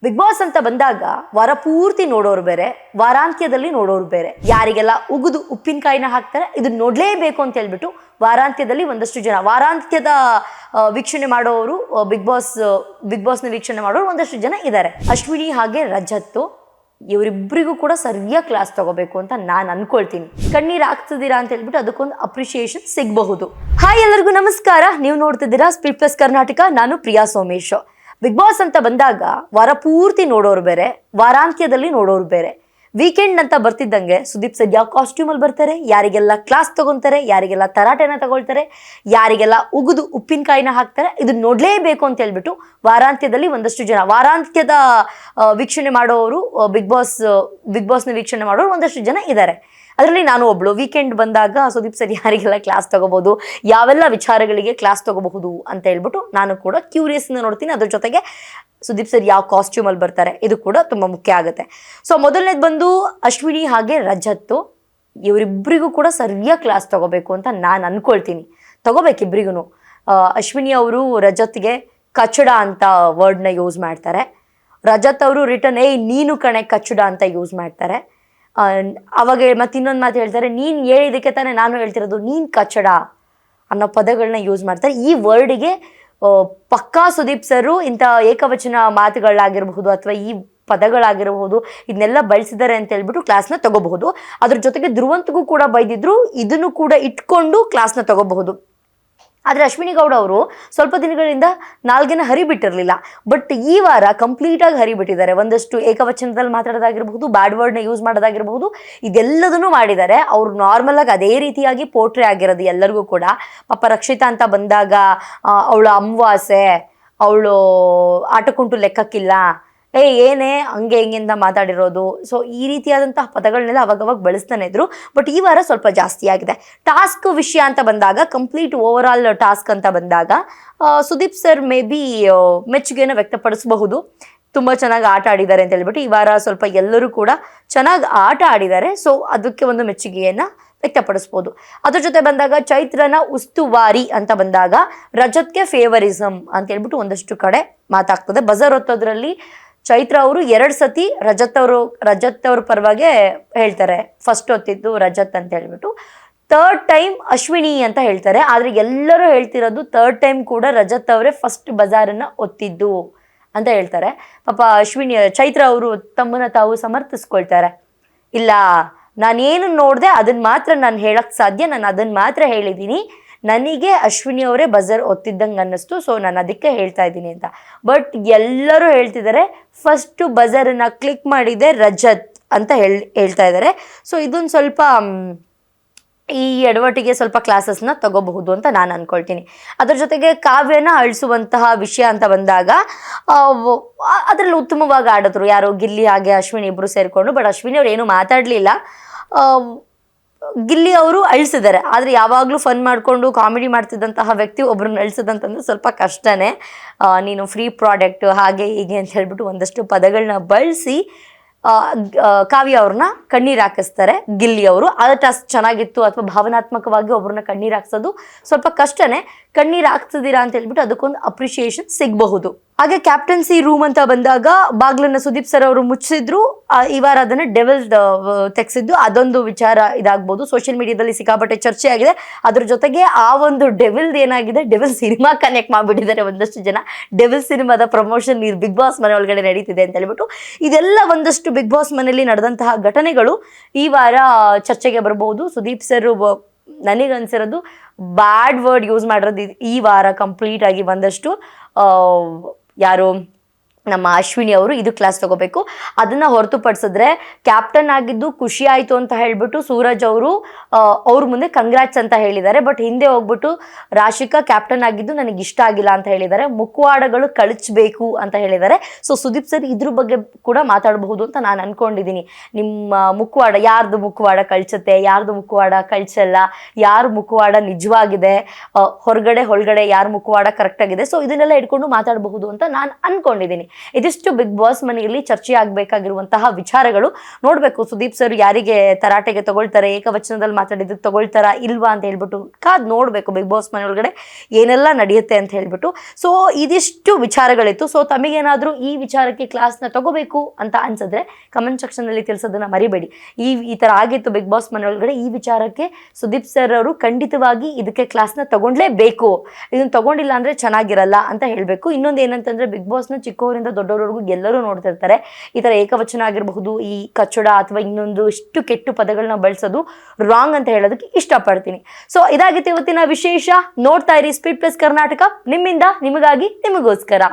Big boss ಅಂತ ಬಂದಾಗ ವಾರ ಪೂರ್ತಿ ನೋಡೋರು ಬೇರೆ, ವಾರಾಂತ್ಯದಲ್ಲಿ ನೋಡೋರು ಬೇರೆ. ಯಾರಿಗೆಲ್ಲ ಉಗಿದು ಉಪ್ಪಿನಕಾಯಿನ ಹಾಕ್ತಾರೆ ಇದನ್ನ ನೋಡ್ಲೇಬೇಕು ಅಂತ ಹೇಳ್ಬಿಟ್ಟು ವಾರಾಂತ್ಯದಲ್ಲಿ ಒಂದಷ್ಟು ಜನ, ವಾರಾಂತ್ಯದ ವೀಕ್ಷಣೆ ಮಾಡೋರು, ಬಿಗ್ ಬಾಸ್ನ ವೀಕ್ಷಣೆ ಮಾಡೋರು ಒಂದಷ್ಟು ಜನ ಇದ್ದಾರೆ. ಅಶ್ವಿನಿ ಹಾಗೆ ರಜತ್ತು, ಇವರಿಬ್ಬರಿಗೂ ಕೂಡ ಸರಿಯಾಗಿ ಕ್ಲಾಸ್ ತಗೋಬೇಕು ಅಂತ ನಾನು ಅನ್ಕೊಳ್ತೀನಿ. ಕಣ್ಣೀರು ಹಾಕ್ತಿದ್ದೀರಾ ಅಂತ ಹೇಳ್ಬಿಟ್ಟು ಅದಕ್ಕೊಂದು ಅಪ್ರಿಷಿಯೇಷನ್ ಸಿಗಬಹುದು. ಹಾಯ್, ಎಲ್ಲರಿಗೂ ನಮಸ್ಕಾರ. ನೀವು ನೋಡ್ತಿದ್ದೀರಾ ಸ್ಪೀಡ್ ಪ್ಲಸ್ ಕರ್ನಾಟಕ. ನಾನು ಪ್ರಿಯಾ ಸೋಮೇಶ್. ಬಿಗ್ ಬಾಸ್ ಅಂತ ಬಂದಾಗ ವಾರ ಪೂರ್ತಿ ನೋಡೋರು ಬೇರೆ, ವಾರಾಂತ್ಯದಲ್ಲಿ ನೋಡೋರು ಬೇರೆ. ವೀಕೆಂಡ್ ಅಂತ ಬರ್ತಿದ್ದಂಗೆ ಸುದೀಪ್ ಸರ್ ಯಾವ ಕಾಸ್ಟ್ಯೂಮಲ್ಲಿ ಬರ್ತಾರೆ, ಯಾರಿಗೆಲ್ಲ ಕ್ಲಾಸ್ ತಗೊಂತಾರೆ, ಯಾರಿಗೆಲ್ಲ ತರಾಟೆನ ತಗೊಳ್ತಾರೆ, ಯಾರಿಗೆಲ್ಲ ಉಗಿದು ಉಪ್ಪಿನಕಾಯಿನ ಹಾಕ್ತಾರೆ ಇದನ್ನ ನೋಡ್ಲೇಬೇಕು ಅಂತ ಹೇಳ್ಬಿಟ್ಟು ವಾರಾಂತ್ಯದಲ್ಲಿ ಒಂದಷ್ಟು ಜನ, ವಾರಾಂತ್ಯದ ವೀಕ್ಷಣೆ ಮಾಡೋರು, ಬಿಗ್ ಬಾಸ್ನ ವೀಕ್ಷಣೆ ಮಾಡೋರು ಒಂದಷ್ಟು ಜನ ಇದ್ದಾರೆ. ಅದರಲ್ಲಿ ನಾನು ಒಬ್ಳು. ವೀಕೆಂಡ್ ಬಂದಾಗ ಸುದೀಪ್ ಸರ್ ಯಾರಿಗೆಲ್ಲ ಕ್ಲಾಸ್ ತಗೋಬಹುದು, ಯಾವೆಲ್ಲ ವಿಚಾರಗಳಿಗೆ ಕ್ಲಾಸ್ ತಗೋಬಹುದು ಅಂತ ಹೇಳ್ಬಿಟ್ಟು ನಾನು ಕೂಡ ಕ್ಯೂರಿಯಸ್ನ ನೋಡ್ತೀನಿ. ಅದ್ರ ಜೊತೆಗೆ ಸುದೀಪ್ ಸರ್ ಯಾವ ಕಾಸ್ಟ್ಯೂಮಲ್ಲಿ ಬರ್ತಾರೆ ಇದು ಕೂಡ ತುಂಬ ಮುಖ್ಯ ಆಗುತ್ತೆ. ಸೊ ಮೊದಲನೇದು ಬಂದು ಅಶ್ವಿನಿ ಹಾಗೆ ರಜತ್ತು, ಇವರಿಬ್ಬರಿಗೂ ಕೂಡ ಸರಿಯಾಗಿ ಕ್ಲಾಸ್ ತಗೋಬೇಕು ಅಂತ ನಾನು ಅನ್ಕೊಳ್ತೀನಿ. ತಗೋಬೇಕಿಬ್ರಿಗೂ. ಅಶ್ವಿನಿ ಅವರು ರಜತ್ಗೆ ಕಚ್ಚಡ ಅಂತ ವರ್ಡ್ನ ಯೂಸ್ ಮಾಡ್ತಾರೆ. ರಜತ್ ಅವರು ರಿಟರ್ನ್ ನೀನು ಕಣೆ ಕಚ್ಚಡ ಅಂತ ಯೂಸ್ ಮಾಡ್ತಾರೆ. ಅವಾಗ ಮತ್ತೆ ಇನ್ನೊಂದು ಮಾತು ಹೇಳ್ತಾರೆ, ನೀನು ಹೇಳಿದಕ್ಕೆ ತಾನೇ ನಾನು ಹೇಳ್ತಿರೋದು, ನೀನು ಕಚ್ಚಡ ಅನ್ನೋ ಪದಗಳನ್ನ ಯೂಸ್ ಮಾಡ್ತಾರೆ. ಈ ವರ್ಡಿಗೆ ಪಕ್ಕಾ ಸುದೀಪ್ ಸರು ಇಂಥ ಏಕವಚನ ಮಾತುಗಳಾಗಿರಬಹುದು ಅಥವಾ ಈ ಪದಗಳಾಗಿರಬಹುದು ಇದನ್ನೆಲ್ಲ ಬಳಸಿದ್ದಾರೆ ಅಂತ ಹೇಳ್ಬಿಟ್ಟು ಕ್ಲಾಸ್ನ ತಗೋಬಹುದು. ಅದ್ರ ಜೊತೆಗೆ ಧ್ರುವಂತಗೂ ಕೂಡ ಬೈದಿದ್ರು, ಇದನ್ನು ಕೂಡ ಇಟ್ಕೊಂಡು ಕ್ಲಾಸ್ನ ತಗೋಬಹುದು. ಆದರೆ ಅಶ್ವಿನಿ ಗೌಡ ಅವರು ಸ್ವಲ್ಪ ದಿನಗಳಿಂದ ನಾಲ್ಗೆನ ಹರಿಬಿಟ್ಟಿರಲಿಲ್ಲ. ಬಟ್ ಈ ವಾರ ಕಂಪ್ಲೀಟಾಗಿ ಹರಿಬಿಟ್ಟಿದ್ದಾರೆ. ಒಂದಷ್ಟು ಏಕವಚನದಲ್ಲಿ ಮಾತಾಡೋದಾಗಿರ್ಬಹುದು, ಬ್ಯಾಡ್ ವರ್ಡ್ನ ಯೂಸ್ ಮಾಡೋದಾಗಿರ್ಬಹುದು, ಇದೆಲ್ಲದನ್ನು ಮಾಡಿದ್ದಾರೆ. ಅವ್ರು ನಾರ್ಮಲಾಗಿ ಅದೇ ರೀತಿಯಾಗಿ ಪೋಟ್ರೆ ಆಗಿರೋದು ಎಲ್ಲರಿಗೂ ಕೂಡ. ಪಾಪ ರಕ್ಷಿತಾ ಅಂತ ಬಂದಾಗ ಅವಳು ಅಮಾವಾಸ್ಯೆ, ಅವಳು ಆಟಕ್ಕುಂಟು ಲೆಕ್ಕಕ್ಕಿಲ್ಲ, ಏನೇ ಹಂಗೆ ಹಿಂಗಿಂದ ಮಾತಾಡಿರೋದು. ಸೊ ಈ ರೀತಿಯಾದಂತಹ ಪದಗಳನ್ನೆಲ್ಲ ಅವಾಗವಾಗ ಬಳಸ್ತಾನೆ ಇದ್ರು. ಬಟ್ ಈ ವಾರ ಸ್ವಲ್ಪ ಜಾಸ್ತಿ ಆಗಿದೆ. ಟಾಸ್ಕ್ ವಿಷಯ ಅಂತ ಬಂದಾಗ, ಕಂಪ್ಲೀಟ್ ಓವರ್ ಆಲ್ ಟಾಸ್ಕ್ ಅಂತ ಬಂದಾಗ ಸುದೀಪ್ ಸರ್ ಮೇ ಬಿ ಮೆಚ್ಚುಗೆಯನ್ನು ವ್ಯಕ್ತಪಡಿಸಬಹುದು. ತುಂಬ ಚೆನ್ನಾಗಿ ಆಟ ಆಡಿದ್ದಾರೆ ಅಂತ ಹೇಳ್ಬಿಟ್ಟು ಈ ವಾರ ಸ್ವಲ್ಪ ಎಲ್ಲರೂ ಕೂಡ ಚೆನ್ನಾಗಿ ಆಟ ಆಡಿದ್ದಾರೆ. ಸೊ ಅದಕ್ಕೆ ಒಂದು ಮೆಚ್ಚುಗೆಯನ್ನು ವ್ಯಕ್ತಪಡಿಸ್ಬೋದು. ಅದ್ರ ಜೊತೆ ಬಂದಾಗ ಚೈತ್ರನ ಉಸ್ತುವಾರಿ ಅಂತ ಬಂದಾಗ ರಜತ್ಗೆ ಫೇವರಿಸಮ್ ಅಂತ ಹೇಳ್ಬಿಟ್ಟು ಒಂದಷ್ಟು ಕಡೆ ಮಾತಾಗ್ತದೆ. ಬಜರ್ ಹೊತ್ತೋದ್ರಲ್ಲಿ ಚೈತ್ರ ಅವರು 2 ಸತಿ ರಜತ್ ಅವ್ರ ಪರವಾಗಿ ಹೇಳ್ತಾರೆ. ಫಸ್ಟ್ ಹೊತ್ತಿದ್ದು ರಜತ್ ಅಂತ ಹೇಳ್ಬಿಟ್ಟು, 3rd ಟೈಮ್ ಅಶ್ವಿನಿ ಅಂತ ಹೇಳ್ತಾರೆ. ಆದರೆ ಎಲ್ಲರೂ ಹೇಳ್ತಿರೋದು 3rd ಟೈಮ್ ಕೂಡ ರಜತ್ ಅವರೇ ಫಸ್ಟ್ ಬಜಾರನ್ನು ಒತ್ತಿದ್ದು ಅಂತ ಹೇಳ್ತಾರೆ. ಪಾಪ ಚೈತ್ರ ಅವರು ತಮ್ಮನ್ನ ತಾವು ಸಮರ್ಥಿಸ್ಕೊಳ್ತಾರೆ. ಇಲ್ಲ, ನಾನೇನು ನೋಡಿದೆ ಅದನ್ನು ಮಾತ್ರ ನಾನು ಹೇಳಕ್ಕೆ ಸಾಧ್ಯ, ನಾನು ಅದನ್ನು ಮಾತ್ರ ಹೇಳಿದ್ದೀನಿ, ನನಗೆ ಅಶ್ವಿನಿ ಅವರೇ ಬಜರ್ ಒತ್ತಿದ್ದಂಗೆ ಅನ್ನಿಸ್ತು, ಸೊ ನಾನು ಅದಕ್ಕೆ ಹೇಳ್ತಾ ಇದ್ದೀನಿ ಅಂತ. ಬಟ್ ಎಲ್ಲರೂ ಹೇಳ್ತಿದ್ದಾರೆ ಫಸ್ಟು ಬಜರನ್ನು ಕ್ಲಿಕ್ ಮಾಡಿದೆ ರಜತ್ ಅಂತ ಹೇಳ್ತಾ ಇದ್ದಾರೆ. ಸೊ ಇದೊಂದು ಸ್ವಲ್ಪ ಈ ಎಡವಟ್ಟಿಗೆ ಸ್ವಲ್ಪ ಕ್ಲಾಸಸ್ನ ತಗೋಬಹುದು ಅಂತ ನಾನು ಅಂದ್ಕೊಳ್ತೀನಿ. ಅದ್ರ ಜೊತೆಗೆ ಕಾವ್ಯನ ಅಳಿಸುವಂತಹ ವಿಷಯ ಅಂತ ಬಂದಾಗ ಅದರಲ್ಲಿ ಉತ್ತಮವಾಗಿ ಆಡಿದ್ರು ಯಾರು, ಗಿಲ್ಲಿ ಹಾಗೆ ಅಶ್ವಿನಿ ಇಬ್ಬರು ಸೇರಿಕೊಂಡು. ಬಟ್ ಅಶ್ವಿನಿ ಅವ್ರು ಏನೂ ಮಾತಾಡಲಿಲ್ಲ. ಗಿಲ್ಲಿ ಅವರು ಅಳಿಸಿದ್ದಾರೆ. ಆದರೆ ಯಾವಾಗಲೂ ಫನ್ ಮಾಡಿಕೊಂಡು ಕಾಮಿಡಿ ಮಾಡ್ತಿದ್ದಂತಹ ವ್ಯಕ್ತಿ ಒಬ್ಬರನ್ನ ಅಳಿಸೋದಂತಂದ್ರೆ ಸ್ವಲ್ಪ ಕಷ್ಟನೇ. ನೀನು ಫ್ರೀ ಪ್ರಾಡಕ್ಟ್ ಹಾಗೆ ಹೀಗೆ ಅಂತ ಹೇಳ್ಬಿಟ್ಟು ಒಂದಷ್ಟು ಪದಗಳನ್ನ ಬಳಸಿ ಕಾವ್ಯ ಅವ್ರನ್ನ ಕಣ್ಣೀರು ಹಾಕಿಸ್ತಾರೆ ಗಿಲ್ಲಿ ಅವರು. ಅದು ಅಷ್ಟು ಚೆನ್ನಾಗಿತ್ತು. ಅಥವಾ ಭಾವನಾತ್ಮಕವಾಗಿ ಒಬ್ಬರನ್ನ ಕಣ್ಣೀರು ಹಾಕ್ಸೋದು ಸ್ವಲ್ಪ ಕಷ್ಟನೇ. ಕಣ್ಣೀರು ಹಾಕ್ತಿದ್ದೀರಾ ಅಂತ ಹೇಳ್ಬಿಟ್ಟು ಅದಕ್ಕೊಂದು ಅಪ್ರಿಷಿಯೇಷನ್ ಸಿಗಬಹುದು. ಹಾಗೆ ಕ್ಯಾಪ್ಟನ್ಸಿ ರೂಮ್ ಅಂತ ಬಂದಾಗ ಬಾಗ್ಲನ್ನ ಸುದೀಪ್ ಸರ್ ಅವರು ಮುಚ್ಚಿದ್ರು. ಈ ವಾರ ಅದನ್ನು ಡೆವಿಲ್ ತೆಗೆಸಿದ್ದು, ಅದೊಂದು ವಿಚಾರ ಇದಾಗ್ಬೋದು. ಸೋಷಿಯಲ್ ಮೀಡಿಯಾದಲ್ಲಿ ಸಿಕ್ಕಾಪಟ್ಟೆ ಚರ್ಚೆ ಆಗಿದೆ. ಅದ್ರ ಜೊತೆಗೆ ಆ ಒಂದು ಡೆವಿಲ್ದು ಏನಾಗಿದೆ, ಡೆವಿಲ್ ಸಿನಿಮಾ ಕನೆಕ್ಟ್ ಮಾಡಿಬಿಟ್ಟಿದ್ದಾರೆ ಒಂದಷ್ಟು ಜನ. ಡೆವಿಲ್ ಸಿನಿಮಾದ ಪ್ರಮೋಷನ್ ಬಿಗ್ ಬಾಸ್ ಮನೆ ಒಳಗಡೆ ನಡೀತಿದೆ ಅಂತ ಹೇಳ್ಬಿಟ್ಟು ಇದೆಲ್ಲ ಒಂದಷ್ಟು ಬಿಗ್ ಬಾಸ್ ಮನೆಯಲ್ಲಿ ನಡೆದಂತಹ ಘಟನೆಗಳು ಈ ವಾರ ಚರ್ಚೆಗೆ ಬರಬಹುದು. ಸುದೀಪ್ ಸರ್ ನನಗನ್ಸಿರೋದು ಬ್ಯಾಡ್ ವರ್ಡ್ ಯೂಸ್ ಮಾಡಿರೋದು ಈ ವಾರ ಕಂಪ್ಲೀಟ್ ಆಗಿ ಒಂದಷ್ಟು ಯಾರು ನಮ್ಮ ಅಶ್ವಿನಿ ಅವರು ಇದು ಕ್ಲಾಸ್ ತಗೋಬೇಕು. ಅದನ್ನು ಹೊರತುಪಡಿಸಿದ್ರೆ ಕ್ಯಾಪ್ಟನ್ ಆಗಿದ್ದು ಖುಷಿ ಆಯಿತು ಅಂತ ಹೇಳ್ಬಿಟ್ಟು ಸೂರಜ್ ಅವರು ಅವ್ರ ಮುಂದೆ ಕಂಗ್ರ್ಯಾಟ್ಸ್ ಅಂತ ಹೇಳಿದ್ದಾರೆ. ಬಟ್ ಹಿಂದೆ ಹೋಗ್ಬಿಟ್ಟು ರಾಶಿಕಾ ಕ್ಯಾಪ್ಟನ್ ಆಗಿದ್ದು ನನಗೆ ಇಷ್ಟ ಆಗಿಲ್ಲ ಅಂತ ಹೇಳಿದ್ದಾರೆ. ಮುಖವಾಡಗಳು ಕಳಿಸ್ಬೇಕು ಅಂತ ಹೇಳಿದ್ದಾರೆ. ಸೊ ಸುದೀಪ್ ಸರ್ ಇದ್ರ ಬಗ್ಗೆ ಕೂಡ ಮಾತಾಡಬಹುದು ಅಂತ ನಾನು ಅನ್ಕೊಂಡಿದ್ದೀನಿ. ನಿಮ್ಮ ಮುಖವಾಡ, ಯಾರ್ದು ಮುಖವಾಡ ಕಳಿಸುತ್ತೆ, ಯಾರ್ದು ಮುಖವಾಡ ಕಳಿಸಲ್ಲ, ಯಾರು ಮುಖವಾಡ ನಿಜವಾಗಿದೆ, ಹೊರಗಡೆ ಯಾರು ಮುಖವಾಡ ಕರೆಕ್ಟ್ ಆಗಿದೆ, ಸೊ ಇದನ್ನೆಲ್ಲ ಇಟ್ಕೊಂಡು ಮಾತಾಡಬಹುದು ಅಂತ ನಾನು ಅನ್ಕೊಂಡಿದ್ದೀನಿ. ಇದಿಷ್ಟು ಬಿಗ್ ಬಾಸ್ ಮನೆಯಲ್ಲಿ ಚರ್ಚೆ ಆಗಬೇಕಾಗಿರುವಂತಹ ವಿಚಾರಗಳು. ನೋಡ್ಬೇಕು ಸುದೀಪ್ ಸರ್ ಯಾರಿಗೆ ತರಾಟೆಗೆ ತಗೊಳ್ತಾರೆ, ಏಕವಚನದಲ್ಲಿ ಮಾತಾಡಿದ್ದಕ್ಕೆ ತಗೊಳ್ತಾರಾ ಇಲ್ವಾ ಅಂತ ಹೇಳ್ಬಿಟ್ಟು ಕಾದ್ ನೋಡ್ಬೇಕು ಬಿಗ್ ಬಾಸ್ ಮನೆ ಒಳಗಡೆ ಏನೆಲ್ಲ ನಡೆಯುತ್ತೆ ಅಂತ ಹೇಳ್ಬಿಟ್ಟು. ಸೊ ಇದಿಷ್ಟು ವಿಚಾರಗಳಿತ್ತು. ಸೊ ತಮಗೇನಾದ್ರೂ ಈ ವಿಚಾರಕ್ಕೆ ಕ್ಲಾಸ್ನ ತಗೋಬೇಕು ಅಂತ ಅನ್ಸಿದ್ರೆ ಕಮೆಂಟ್ ಸೆಕ್ಷನ್ ಅಲ್ಲಿ ತಿಳಿಸೋದನ್ನ ಮರಿಬೇಡಿ. ಈ ತರ ಆಗಿತ್ತು ಬಿಗ್ ಬಾಸ್ ಮನೆ ಒಳಗಡೆ, ಈ ವಿಚಾರಕ್ಕೆ ಸುದೀಪ್ ಸರ್ ಅವರು ಖಂಡಿತವಾಗಿ ಇದಕ್ಕೆ ಕ್ಲಾಸ್ನ ತಗೊಂಡ್ಲೇಬೇಕು, ಇದನ್ನ ತಗೊಂಡಿಲ್ಲ ಅಂದ್ರೆ ಚೆನ್ನಾಗಿರಲ್ಲ ಅಂತ ಹೇಳ್ಬೇಕು. ಇನ್ನೊಂದು ಏನಂತಂದ್ರೆ ಬಿಗ್ ಬಾಸ್ನ ಚಿಕ್ಕವರಿಂದ ದೊಡ್ಡವರವರೆಗೂ ಎಲ್ಲರೂ ನೋಡ್ತಿರ್ತಾರೆ. ಈ ತರ ಏಕವಚನ ಆಗಿರಬಹುದು, ಈ ಕಚ್ಚಡ ಅಥವಾ ಇನ್ನೊಂದು ಇಷ್ಟು ಕೆಟ್ಟು ಪದಗಳನ್ನ ಬಳಸೋದು ರಾಂಗ್ ಅಂತ ಹೇಳೋದಕ್ಕೆ ಇಷ್ಟಪಡ್ತೀನಿ. ಸೊ ಇದಾಗಿತ್ತು ಇವತ್ತಿನ ವಿಶೇಷ. ನೋಡ್ತಾ ಇರಿ ಸ್ಪೀಡ್ ಪ್ಲಸ್ ಕರ್ನಾಟಕ, ನಿಮ್ಮಿಂದ ನಿಮಗಾಗಿ ನಿಮಗೋಸ್ಕರ.